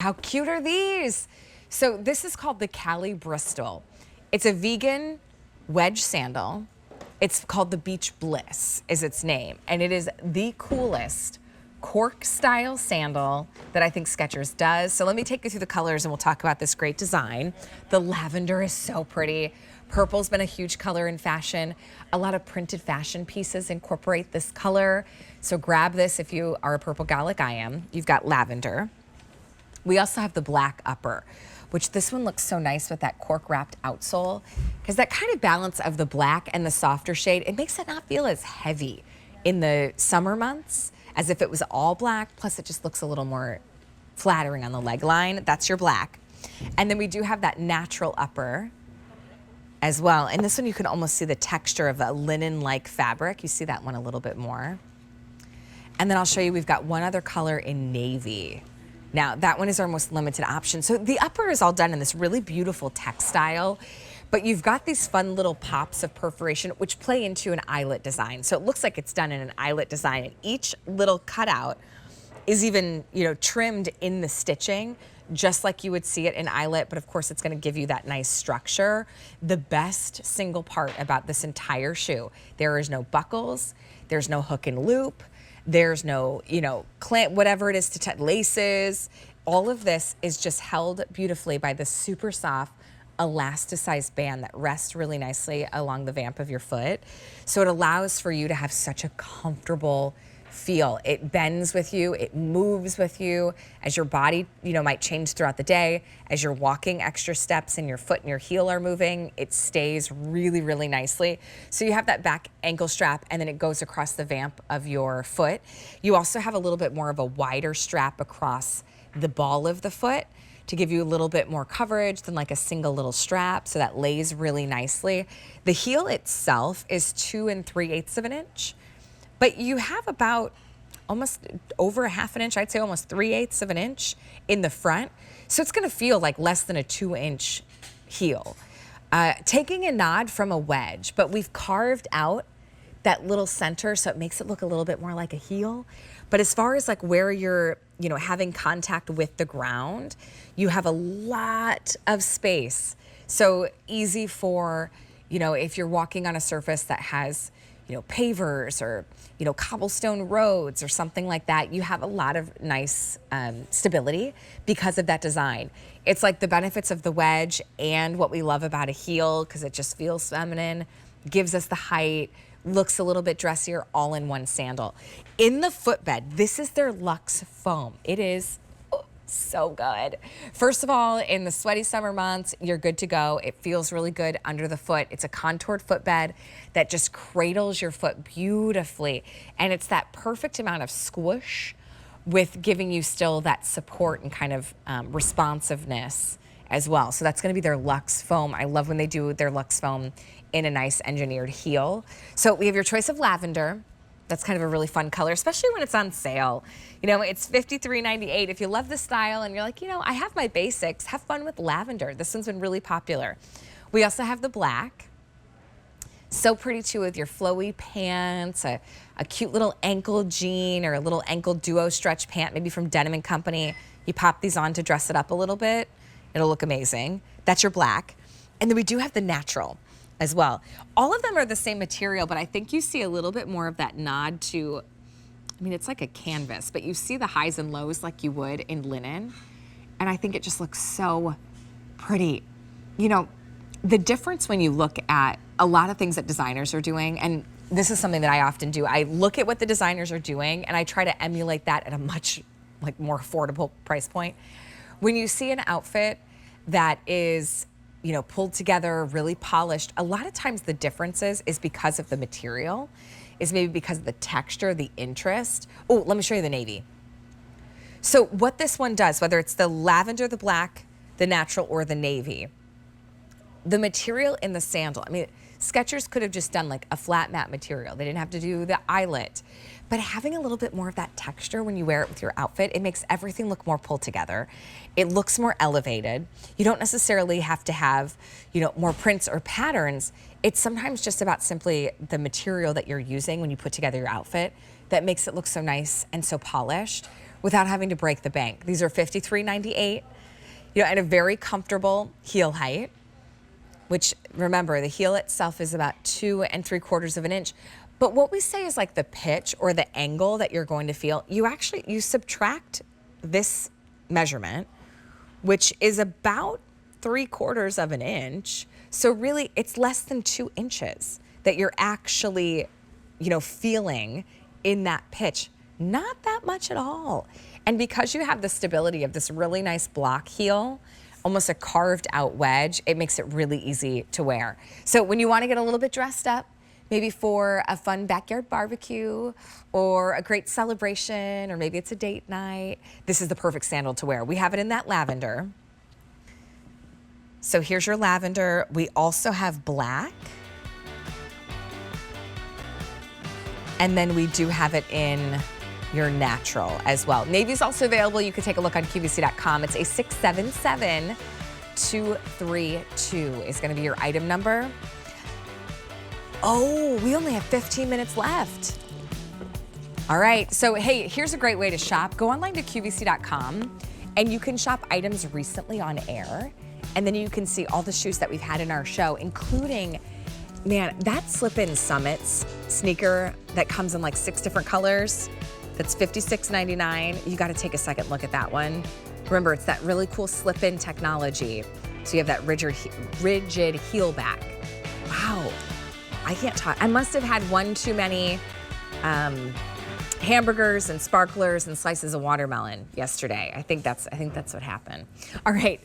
How cute are these? So this is called the Cali Brystol. It's a vegan wedge sandal. It's called the Beach Bliss is its name. And it is the coolest cork style sandal that I think Skechers does. So let me take you through the colors and we'll talk about this great design. The lavender is so pretty. Purple's been a huge color in fashion. A lot of printed fashion pieces incorporate this color. So grab this if you are a purple gal like I am. You've got lavender. We also have the black upper, which this one looks so nice with that cork wrapped outsole, because that kind of balance of the black and the softer shade, it makes it not feel as heavy in the summer months as if it was all black. Plus it just looks a little more flattering on the leg line. That's your black. And then we do have that natural upper as well. And this one you can almost see the texture of a linen-like fabric. You see that one a little bit more. And then I'll show you, we've got one other color in navy. Now, that one is our most limited option. So the upper is all done in this really beautiful textile, but you've got these fun little pops of perforation which play into an eyelet design. So it looks like it's done in an eyelet design, and each little cutout is even, trimmed in the stitching, just like you would see it in eyelet, but of course it's gonna give you that nice structure. The best single part about this entire shoe, there is no buckles, there's no hook and loop, there's no, clamp, whatever it is to laces. All of this is just held beautifully by this super soft elasticized band that rests really nicely along the vamp of your foot. So it allows for you to have such a comfortable feel. It bends with you, it moves with you as your body, might change throughout the day. As you're walking extra steps and your foot and your heel are moving, it stays really, really nicely. So you have that back ankle strap and then it goes across the vamp of your foot. You also have a little bit more of a wider strap across the ball of the foot to give you a little bit more coverage than like a single little strap, so that lays really nicely. The heel itself is 2 3/8 of an inch. But you have about almost over a half an inch, I'd say almost 3/8 of an inch in the front. So it's gonna feel like less than a 2-inch heel. Taking a nod from a wedge, but we've carved out that little center so it makes it look a little bit more like a heel. But as far as like where you're, having contact with the ground, you have a lot of space. So easy for, if you're walking on a surface that has, pavers or, cobblestone roads or something like that, you have a lot of nice stability because of that design. It's like the benefits of the wedge and what we love about a heel, because it just feels feminine, gives us the height, looks a little bit dressier, all in one sandal. In the footbed, this is their Luxe Foam. It is so good. First of all, in the sweaty summer months, you're good to go. It feels really good under the foot. It's a contoured footbed that just cradles your foot beautifully. And it's that perfect amount of squish with giving you still that support and kind of responsiveness as well. So that's gonna be their Luxe Foam. I love when they do their Luxe Foam in a nice engineered heel. So we have your choice of lavender. That's kind of a really fun color, especially when it's on sale. It's $53.98. If you love the style and you're like, I have my basics, have fun with lavender. This one's been really popular. We also have the black. So pretty too with your flowy pants, a cute little ankle jean or a little ankle duo stretch pant, maybe from Denim & Company. You pop these on to dress it up a little bit. It'll look amazing. That's your black. And then we do have the natural as well. All of them are the same material, but I think you see a little bit more of that nod to, it's like a canvas, but you see the highs and lows like you would in linen. And I think it just looks so pretty. The difference when you look at a lot of things that designers are doing, and this is something that I often do, I look at what the designers are doing and I try to emulate that at a much more affordable price point. When you see an outfit that is pulled together, really polished, a lot of times the differences is because of the material, is maybe because of the texture, the interest. Oh, let me show you the navy. So what this one does, whether it's the lavender, the black, the natural, or the navy, the material in the sandal, Skechers could have just done like a flat matte material. They didn't have to do the eyelet. But having a little bit more of that texture when you wear it with your outfit, it makes everything look more pulled together. It looks more elevated. You don't necessarily have to have, more prints or patterns. It's sometimes just about simply the material that you're using when you put together your outfit that makes it look so nice and so polished. without having to break the bank. These are $53.98, you know, and a very comfortable heel height, which remember the heel itself is about 2 3/4 of an inch. But what we say is like the pitch or the angle that you're going to feel, you subtract this measurement, which is about 3/4 of an inch. So really it's less than 2 inches that you're actually, you know, feeling in that pitch. Not that much at all. And because you have the stability of this really nice block heel, almost a carved out wedge, it makes it really easy to wear. So when you want to get a little bit dressed up, maybe for a fun backyard barbecue or a great celebration, or maybe it's a date night, this is the perfect sandal to wear. We have it in that lavender. So here's your lavender. We also have black. And then we do have it in your natural as well. Navy's also available. You can take a look on QVC.com. It's a 677232 is going to be your item number. Oh, we only have 15 minutes left. All right, so hey, here's a great way to shop. Go online to QVC.com and you can shop items recently on air. And then you can see all the shoes that we've had in our show, including, man, that Slip-In Summits sneaker that comes in like 6 different colors. That's $56.99. You got to take a second look at that one. Remember, it's that really cool slip-in technology. So you have that rigid heel back. Wow, I can't talk. I must have had one too many hamburgers and sparklers and slices of watermelon yesterday. I think that's what happened. All right,